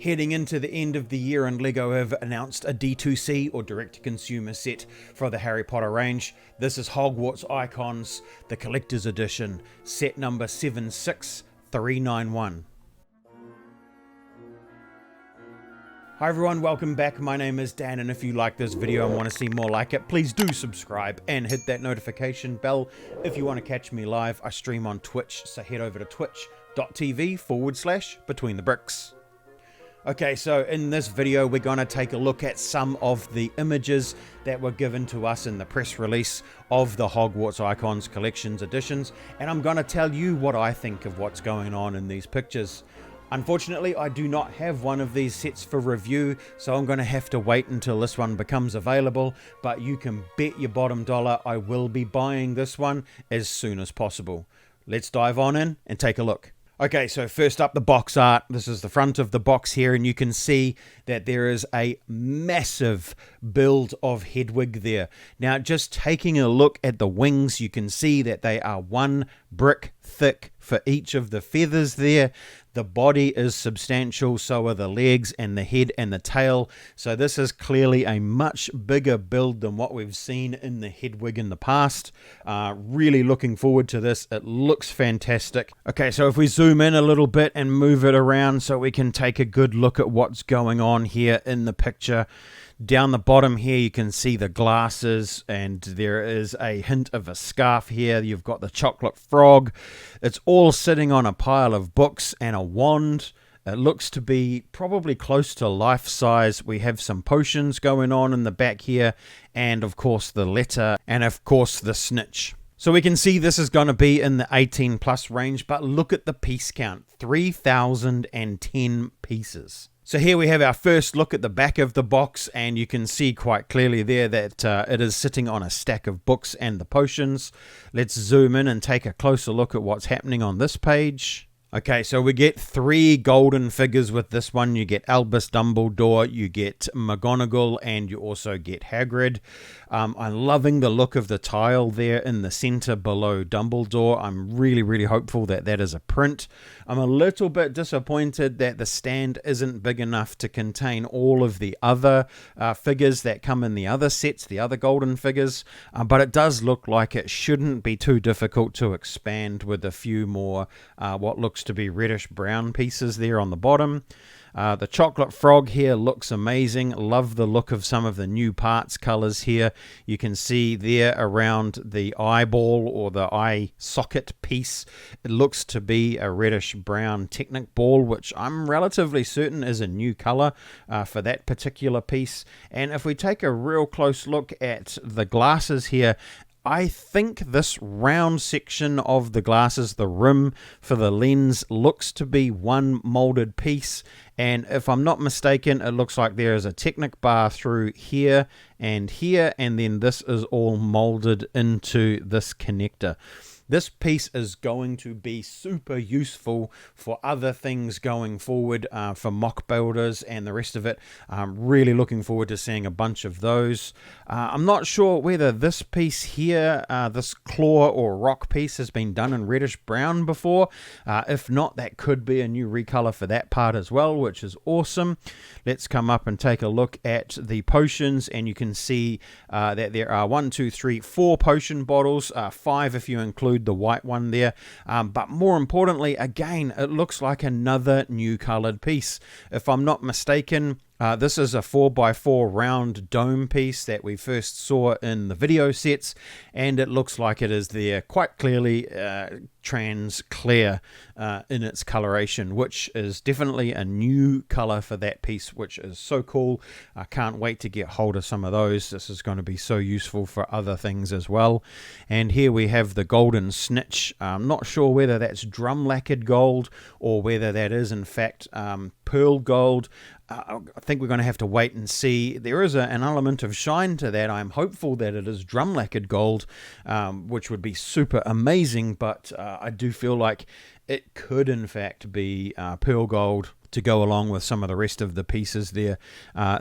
Heading into the end of the year, and LEGO have announced a D2C or direct-to-consumer set for the Harry Potter range. This is Hogwarts Icons, the Collector's Edition, set number 76391. Hi everyone, welcome back. My name is Dan, and if you like this video and want to see more like it, please do subscribe and hit that notification bell. If you want to catch me live, I stream on Twitch, so head over to twitch.tv/BetweenTheBricks. Okay, so in this video we're going to take a look at some of the images that were given to us in the press release of the Hogwarts Icons Collections editions, and I'm going to tell you what I think of what's going on in these pictures. Unfortunately, I do not have one of these sets for review, so I'm going to have to wait until this one becomes available, but you can bet your bottom dollar I will be buying this one as soon as possible. Let's dive on in and take a look. Okay, so first up, the box art. This is the front of the box here, and you can see that there is a massive build of Hedwig there. Now, just taking a look at the wings, you can see that they are 1 brick thick for each of the feathers there. The body is substantial, so are the legs and the head and the tail. So this is clearly a much bigger build than what we've seen in the Hedwig in the past. Really looking forward to this. It looks fantastic. Okay, so if we zoom in a little bit and move it around so we can take a good look at what's going on here in the picture. Down the bottom here you can see the glasses, and there is a hint of a scarf here. You've got the chocolate frog. It's all sitting on a pile of books and a wand. It looks to be probably close to life size. We have some potions going on in the back here, and of course the letter, and of course the snitch. So we can see this is going to be in the 18 plus range, but look at the piece count, 3,010 pieces. So here we have our first look at the back of the box, and you can see quite clearly there that it is sitting on a stack of books and the potions. Let's zoom in and take a closer look at what's happening on this page. Okay, so we get 3 golden figures with this one. You get Albus Dumbledore, you get McGonagall, and you also get Hagrid. I'm loving the look of the tile there in the center below Dumbledore. I'm really hopeful that that is a print. I'm a little bit disappointed that the stand isn't big enough to contain all of the other figures that come in the other sets, the other golden figures, but it does look like it shouldn't be too difficult to expand with a few more what looks to be reddish brown pieces there on the bottom. The chocolate frog here looks amazing. Love the look of some of the new parts colors here. You can see there around the eyeball or the eye socket piece, it looks to be a reddish brown Technic ball, which I'm relatively certain is a new color for that particular piece. And if we take a real close look at the glasses here, I think this round section of the glasses, the rim for the lens, looks to be one molded piece. And if I'm not mistaken, it looks like there is a Technic bar through here, and then this is all molded into this connector. This piece is going to be super useful for other things going forward, for mock builders and the rest of it. I'm really looking forward to seeing a bunch of those. I'm not sure whether this piece here, this claw or rock piece, has been done in reddish brown before. If not, that could be a new recolor for that part as well, which is awesome. Let's come up and take a look at the potions, and you can see that there are 4 potion bottles, 5 if you include the white one there, but more importantly, again, it looks like another new colored piece. If I'm not mistaken, this is a 4x4 round dome piece that we first saw in the video sets, and it looks like it is there quite clearly trans clear in its coloration, which is definitely a new color for that piece, which is so cool. I can't wait to get hold of some of those. This is going to be so useful for other things as well. And here we have the golden snitch. I'm not sure whether that's drum lacquered gold or whether that is in fact pearl gold. I think we're going to have to wait and see. There is an element of shine to that. I'm hopeful that it is drum lacquered gold, which would be super amazing, but I do feel like it could in fact be pearl gold. to go along with some of the rest of the pieces there.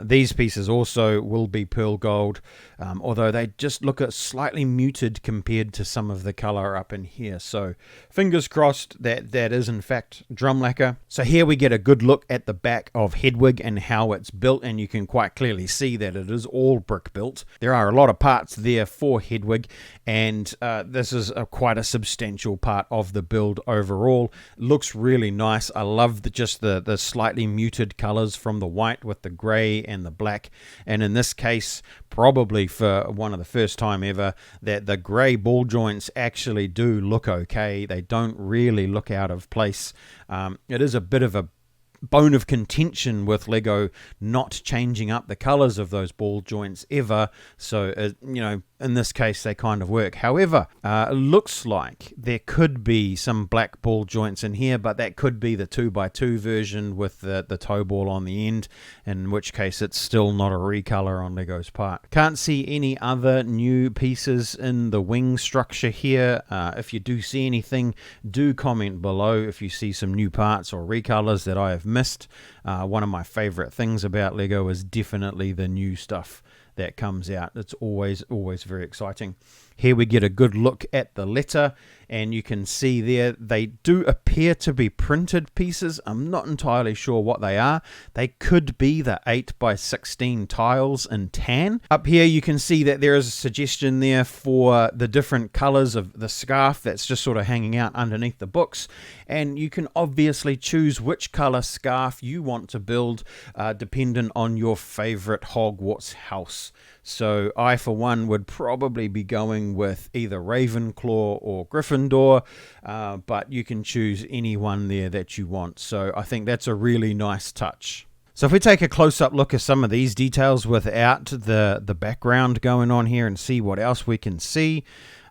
These pieces also will be pearl gold, although they just look slightly muted compared to some of the color up in here. So fingers crossed that that is in fact drum lacquer. So here we get a good look at the back of Hedwig and how it's built, and you can quite clearly see that it is all brick built. There are a lot of parts there for Hedwig, and this is quite a substantial part of the build overall. Looks really nice. I love just the slightly muted colors from the white with the gray and the black, and in this case probably for one of the first time ever that the gray ball joints actually do look okay. They don't really look out of place. It is a bit of a bone of contention with Lego not changing up the colors of those ball joints ever, so you know, in this case they kind of work. However, it looks like there could be some black ball joints in here, but that could be the 2x2 version with the toe ball on the end, in which case it's still not a recolor on Lego's part. Can't see any other new pieces in the wing structure here. If you do see anything, do comment below if you see some new parts or recolors that I have missed. One of my favorite things about Lego is definitely the new stuff that comes out. It's always very exciting. Here we get a good look at the letter, and you can see there they do appear to be printed pieces. I'm not entirely sure what they are. They could be the 8x16 tiles in tan. Up here you can see that there is a suggestion there for the different colors of the scarf that's just sort of hanging out underneath the books, and you can obviously choose which color scarf you want to build dependent on your favorite Hogwarts house. So I, for one, would probably be going with either Ravenclaw or Gryffindor, but you can choose any one there that you want. So I think that's a really nice touch. So if we take a close-up look at some of these details without the background going on here and see what else we can see.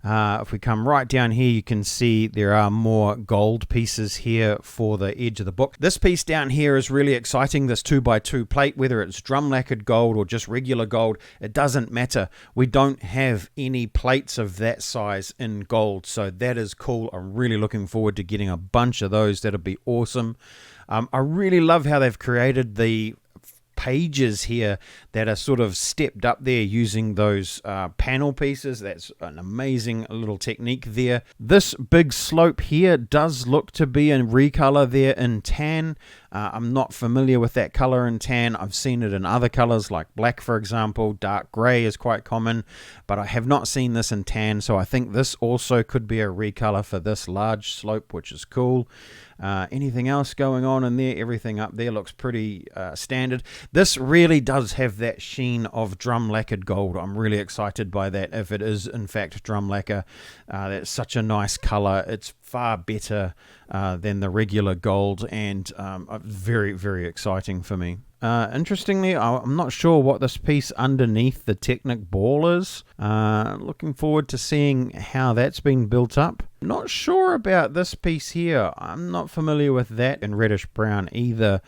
If we come right down here, you can see there are more gold pieces here for the edge of the book. This piece down here is really exciting, this 2x2 plate, whether it's drum lacquered gold or just regular gold, it doesn't matter. We don't have any plates of that size in gold, so that is cool. I'm really looking forward to getting a bunch of those. That'll be awesome. I really love how they've created the pages here that are sort of stepped up there using those panel pieces. That's an amazing little technique there. This big slope here does look to be a recolor there in tan. I'm not familiar with that color in tan. I've seen it in other colors like black, for example. Dark gray is quite common, but I have not seen this in tan, so I think this also could be a recolor for this large slope, which is cool. Anything else going on in there? Everything up there looks pretty standard. This really does have that sheen of drum lacquered gold. I'm really excited by that, if it is in fact drum lacquer. That's such a nice color. It's far better than the regular gold, and very, very exciting for me. Interestingly, I'm not sure what this piece underneath the Technic ball is. Looking forward to seeing how that's been built up. Not sure about this piece here. I'm not familiar with that in reddish brown either.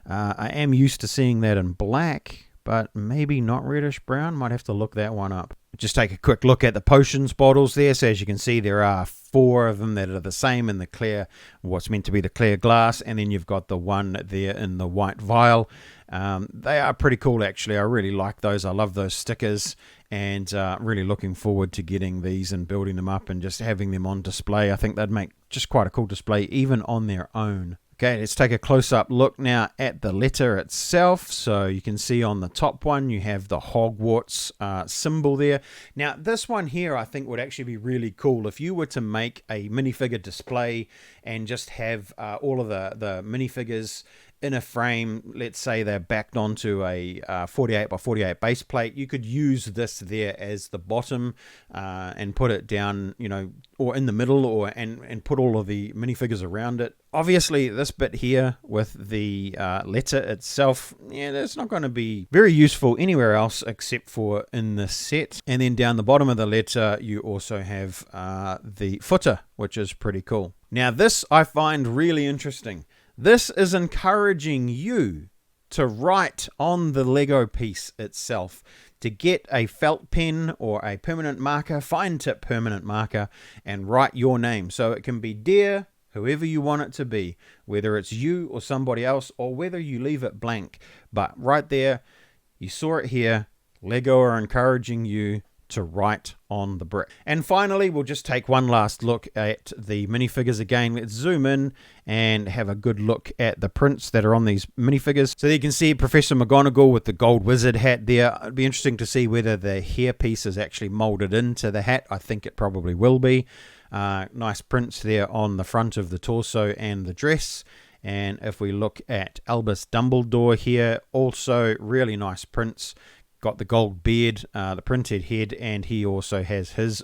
I am used to seeing that in black, but maybe not reddish brown. Might have to look that one up. Just take a quick look at the potions bottles there. So as you can see, there are 4 of them that are the same in the clear, what's meant to be the clear glass, and then you've got the one there in the white vial. They are pretty cool, actually. I really like those. I love those stickers, and really looking forward to getting these and building them up and just having them on display. I think they'd make just quite a cool display even on their own. Okay, let's take a close-up look now at the letter itself. So you can see on the top one, you have the Hogwarts symbol there. Now, this one here, I think would actually be really cool if you were to make a minifigure display and just have all of the minifigures in a frame. Let's say they're backed onto a 48x48 base plate. You could use this there as the bottom and put it down, you know, or in the middle, and put all of the minifigures around it. Obviously, this bit here with the letter itself, yeah, that's not going to be very useful anywhere else except for in the set. And then down the bottom of the letter, you also have the footer, which is pretty cool. Now, this I find really interesting. This is encouraging you to write on the Lego piece itself, to get a felt pen or a permanent marker, fine tip permanent marker, and write your name. So it can be Dear whoever you want it to be, whether it's you or somebody else, or whether you leave it blank. But right there, you saw it here. LEGO are encouraging you to write on the brick. And finally, we'll just take one last look at the minifigures again. Let's zoom in and have a good look at the prints that are on these minifigures. So you can see Professor McGonagall with the gold wizard hat there. It'd be interesting to see whether the hairpiece is actually molded into the hat. I think it probably will be. Nice prints there on the front of the torso and the dress. And if we look at Albus Dumbledore here, also really nice prints. Got the gold beard, the printed head, and he also has his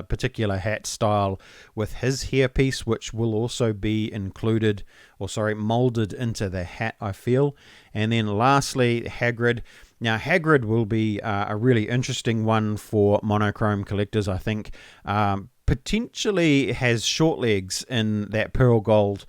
particular hat style with his hairpiece, which will also be included, or sorry, molded into the hat, I feel. And then lastly, Hagrid. Now, Hagrid will be a really interesting one for monochrome collectors, I think. Potentially has short legs in that pearl gold,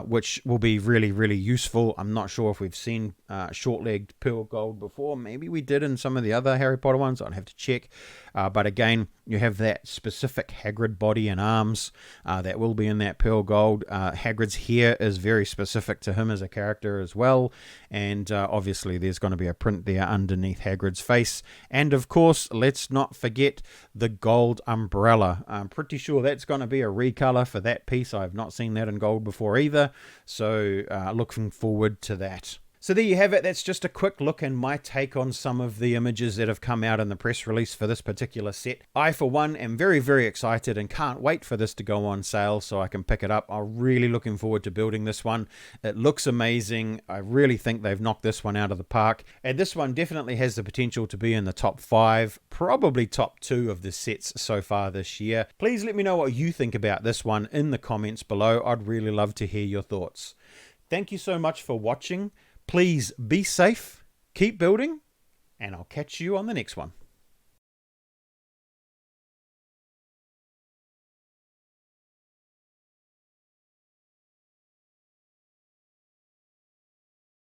which will be really, really useful. I'm not sure if we've seen short-legged pearl gold before. Maybe we did in some of the other Harry Potter ones. I'd have to check. But again, you have that specific Hagrid body and arms that will be in that pearl gold. Hagrid's hair is very specific to him as a character as well. And obviously there's going to be a print there underneath Hagrid's face. And of course, let's not forget the gold umbrella. I'm pretty sure that's going to be a recolor for that piece. I've not seen that in gold before either. So looking forward to that. So there you have it. That's just a quick look and my take on some of the images that have come out in the press release for this particular set. I, for one, am very, very excited and can't wait for this to go on sale so I can pick it up. I'm really looking forward to building this one. It looks amazing. I really think they've knocked this one out of the park. And this one definitely has the potential to be in the top 5, probably top 2 of the sets so far this year. Please let me know what you think about this one in the comments below. I'd really love to hear your thoughts. Thank you so much for watching. Please be safe, keep building, and I'll catch you on the next one.